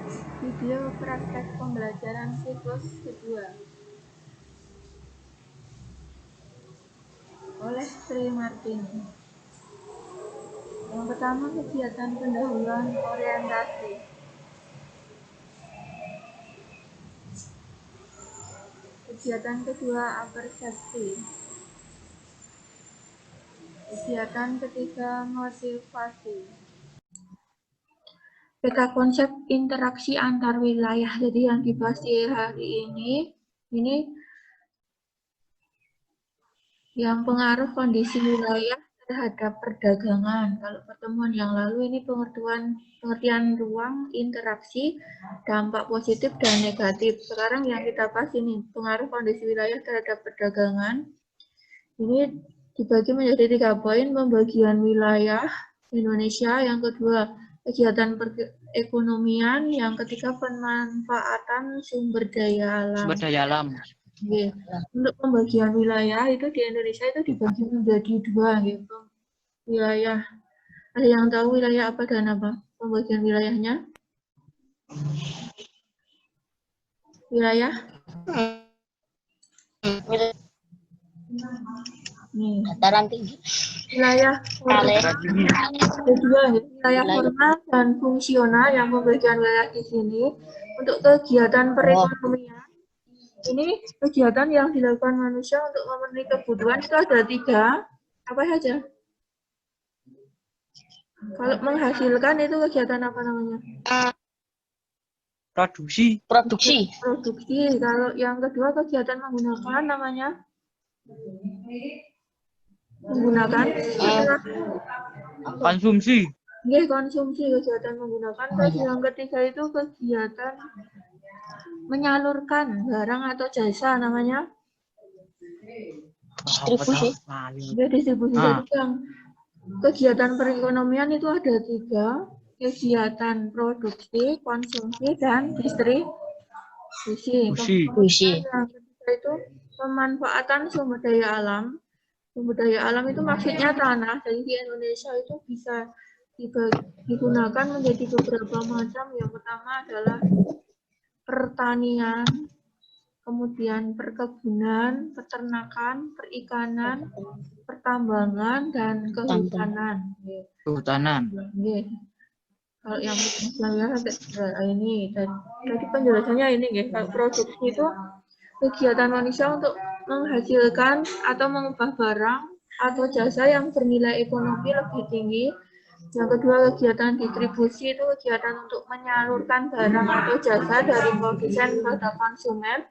Video praktek pembelajaran siklus kedua oleh Sri Martini. Yang pertama, kegiatan pendahuluan orientasi. Kegiatan kedua, apersepsi. Kegiatan ketiga, motivasi. Peta konsep interaksi antar wilayah. Jadi yang dibahas di hari ini yang pengaruh kondisi wilayah terhadap perdagangan. Kalau pertemuan yang lalu ini pengertian ruang, interaksi, dampak positif dan negatif. Sekarang yang kita bahas ini pengaruh kondisi wilayah terhadap perdagangan. Ini dibagi menjadi 3 poin: pembagian wilayah Indonesia, yang kedua kegiatan perekonomian, yang ketiga pemanfaatan sumber daya alam. Oke. Untuk pembagian wilayah itu di Indonesia itu dibagi menjadi 2 gitu. Wilayah, ada yang tahu wilayah apa dan apa pembagian wilayahnya? Wilayah? Nih. Dataran tinggi. Wilayah ada 2, wilayah formal dan fungsional. Yang pembagian wilayah di sini untuk kegiatan perekonomian. Ini kegiatan yang dilakukan manusia untuk memenuhi kebutuhan itu ada 3. Apa saja? Kalau menghasilkan itu kegiatan apa namanya? Produksi. Produksi. Kalau yang kedua kegiatan menggunakan namanya? Menggunakan. Konsumsi. Konsumsi, kegiatan menggunakan. Terus yang ketiga itu kegiatan menyalurkan barang atau jasa namanya? Distribusi. Distribusi. Jadi yang kegiatan perekonomian itu ada 3, kegiatan produksi, konsumsi, dan distribusi. Yang ketiga itu pemanfaatan sumber daya alam. Sumber daya alam itu maksudnya tanah. Jadi di Indonesia itu bisa digunakan menjadi beberapa macam. Yang pertama adalah pertanian, kemudian perkebunan, peternakan, perikanan, pertambangan, dan kehutanan. Kalau yang saya ini tadi penjelasannya ini, kalau produksi itu kegiatan manusia untuk menghasilkan atau mengubah barang atau jasa yang bernilai ekonomi lebih tinggi. Yang kedua, kegiatan distribusi itu kegiatan untuk menyalurkan barang atau jasa dari produsen kepada konsumen.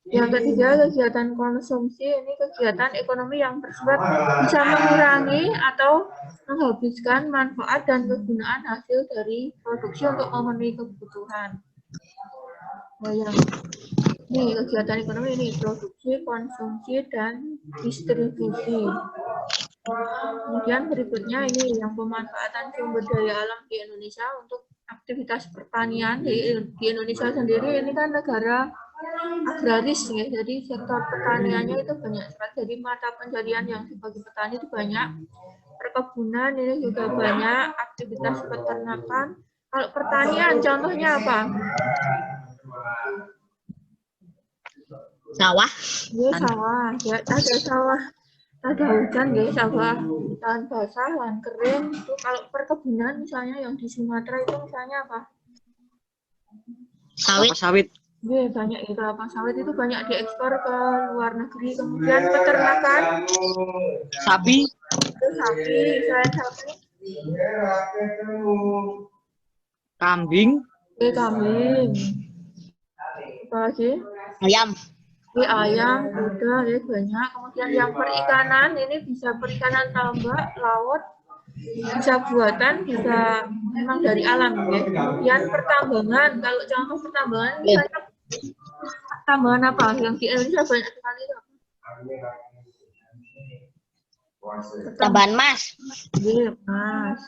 Yang ketiga, kegiatan konsumsi ini kegiatan ekonomi yang bersifat bisa mengurangi atau menghabiskan manfaat dan kegunaan hasil dari produksi untuk memenuhi kebutuhan. Ini kegiatan ekonomi ini produksi, konsumsi, dan distribusi. Kemudian berikutnya ini yang pemanfaatan sumber daya alam di Indonesia untuk aktivitas pertanian. Di Indonesia sendiri ini kan negara agraris ya, jadi sektor pertaniannya itu banyak sekali. Jadi mata pencarian yang dibagi petani itu banyak. Perkebunan ini juga banyak, aktivitas peternakan. Kalau pertanian contohnya apa? Sawah. Sawah. Ya, ada sawah. Ada hujan ya, sawah lahan basah, lahan kering. Itu kalau perkebunan misalnya yang di Sumatera itu misalnya apa? Sawit. Banyak ya, kelapa sawit itu banyak diekspor ke luar negeri. Kemudian peternakan. Sapi. Selain sapi. Kambing. Kambing. Apa lagi? Ayam. Ayam, kuda, banyak. Kemudian yang perikanan, ini bisa perikanan tambak, laut, bisa buatan, bisa memang dari alam. Kemudian pertambangan, kalau contoh pertambangan, misalnya pertambangan apa? Yang di Indonesia banyak sekali. Tambahan emas. Emas.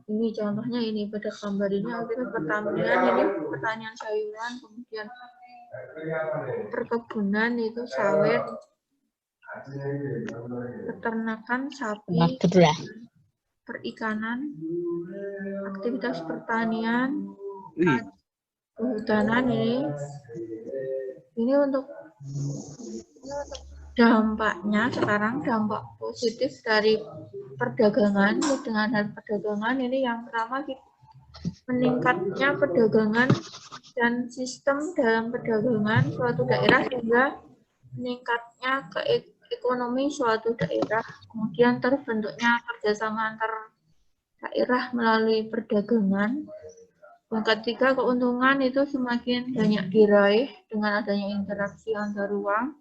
Ini contohnya ini pada gambar ini pertanian, ini pertanian sayuran, kemudian perkebunan itu sawit, peternakan sapi, perikanan, aktivitas pertanian, kehutanan ini untuk dampaknya sekarang, dampak positif dari perdagangan dengan hal perdagangan ini yang pertama meningkatnya perdagangan dan sistem dalam perdagangan suatu daerah sehingga meningkatnya ekonomi suatu daerah, kemudian terbentuknya kerjasama antar daerah melalui perdagangan. Yang ketiga, keuntungan itu semakin banyak diraih dengan adanya interaksi antar ruang.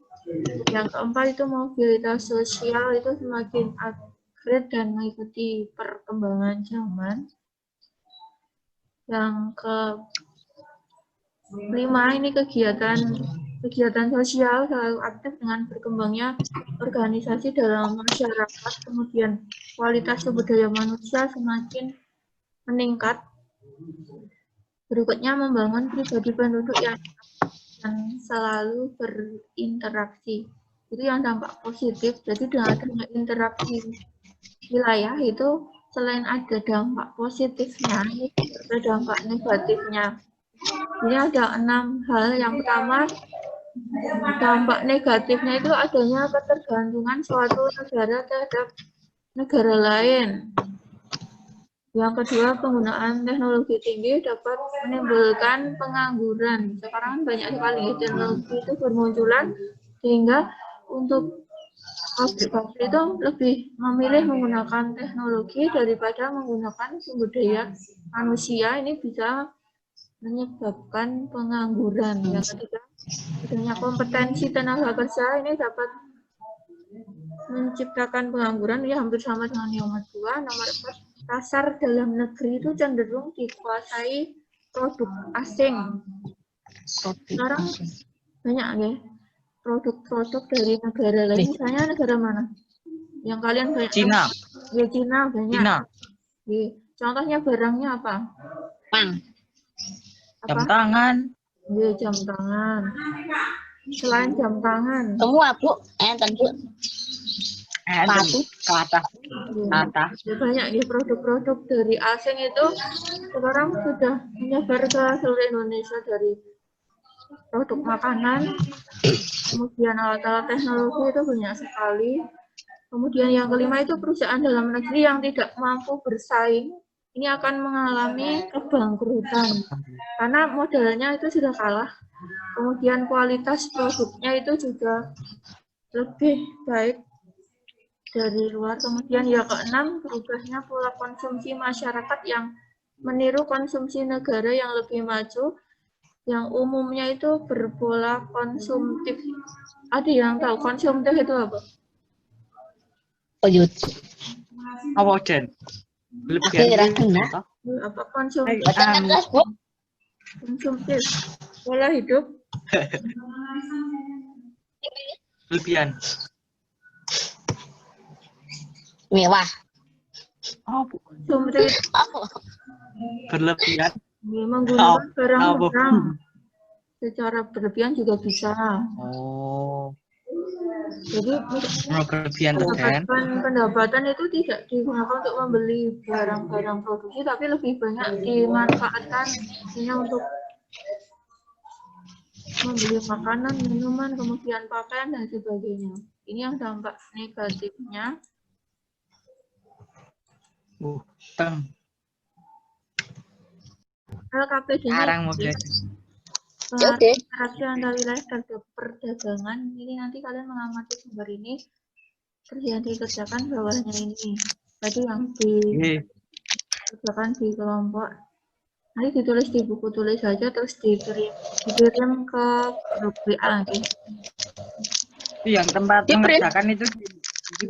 Yang keempat itu mobilitas sosial itu semakin upgrade dan mengikuti perkembangan zaman. Yang kelima ini kegiatan sosial selalu aktif dengan berkembangnya organisasi dalam masyarakat, kemudian kualitas sumber daya manusia semakin meningkat. Berikutnya membangun pribadi penduduk yang selalu berinteraksi. Itu yang dampak positif. Jadi dengan adanya interaksi wilayah itu selain ada dampak positifnya, ini ada dampak negatifnya. Ini ada 6 hal. Yang pertama, dampak negatifnya itu adanya ketergantungan suatu negara terhadap negara lain. Yang kedua, penggunaan teknologi tinggi dapat menimbulkan pengangguran. Sekarang banyak sekali teknologi itu bermunculan, sehingga untuk pabrik itu lebih memilih menggunakan teknologi daripada menggunakan sumber daya manusia. Ini bisa menyebabkan pengangguran. Yang ketiga, adanya kompetensi tenaga kerja ini dapat menciptakan pengangguran, ya hampir sama dengan nomor 2. Nomor 4, pasar dalam negeri itu cenderung dikuasai produk asing. Sekarang banyak ya produk-produk dari negara lain. Misalnya negara mana? Yang kalian banyak Cina. Ya, Cina banyak. Cina. Ya. Contohnya barangnya apa? Jam tangan. Ya, jam tangan. Selain jam tangan. Semua, Bu. Tentu. Sepatu. Kata. Ya, banyak ya produk-produk dari asing itu sekarang sudah menyebar ke seluruh Indonesia, dari produk makanan, kemudian alat-alat teknologi itu banyak sekali. Kemudian yang kelima itu perusahaan dalam negeri yang tidak mampu bersaing, ini akan mengalami kebangkrutan karena modalnya itu sudah kalah. Kemudian kualitas produknya itu juga lebih baik dari luar. Kemudian yang keenam, berubahnya pola konsumsi masyarakat yang meniru konsumsi negara yang lebih maju, yang umumnya itu berpola konsumtif. Ada yang tahu konsumtif itu apa? Apa, Jen? Apa konsumtif? Bu. Konsumtif, pola hidup Lebihan. Mewah. konsumtif Berlebihan. menggunakan barang-barang secara berlebihan juga bisa. Oh. Jadi berlebihan kan? pendapatan itu tidak digunakan untuk membeli barang-barang produksi, tapi lebih banyak dimanfaatkan untuk membeli makanan, minuman, kemudian pakaian dan sebagainya. Ini yang dampak negatifnya. LKPD Sekarang mau interaksi antar wilayah terhadap perdagangan. Ini nanti kalian mengamati sumber ini, terus yang dikerjakan bawahnya ini. Tadi yang dikerjakan di kelompok. Nanti ditulis di buku tulis saja, terus dikirim ke grup WA nanti. Yang tempat mengerjakan itu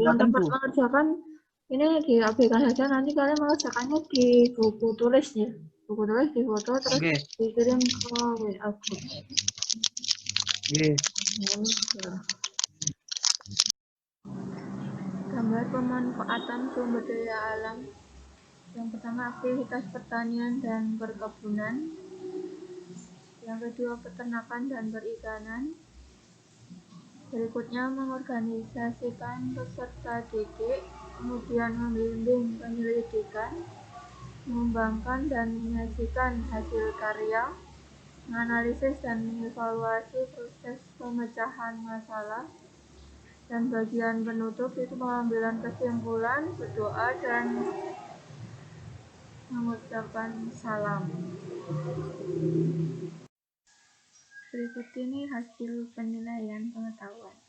yang tempat mengerjakan ini diabaikan saja, nanti kalian mengerjakannya di buku tulis ya. Buku tulis di foto terus dikirim ke WA group. Gambar pemanfaatan sumber daya alam. Yang pertama aktivitas pertanian dan perkebunan. Yang kedua peternakan dan perikanan. Berikutnya mengorganisasikan peserta didik, kemudian membimbing penyelidikan, mengembangkan dan menyajikan hasil karya, menganalisis dan mengevaluasi proses pemecahan masalah, dan bagian penutup itu pengambilan kesimpulan, berdoa, dan mengucapkan salam. Berikut ini hasil penilaian pengetahuan.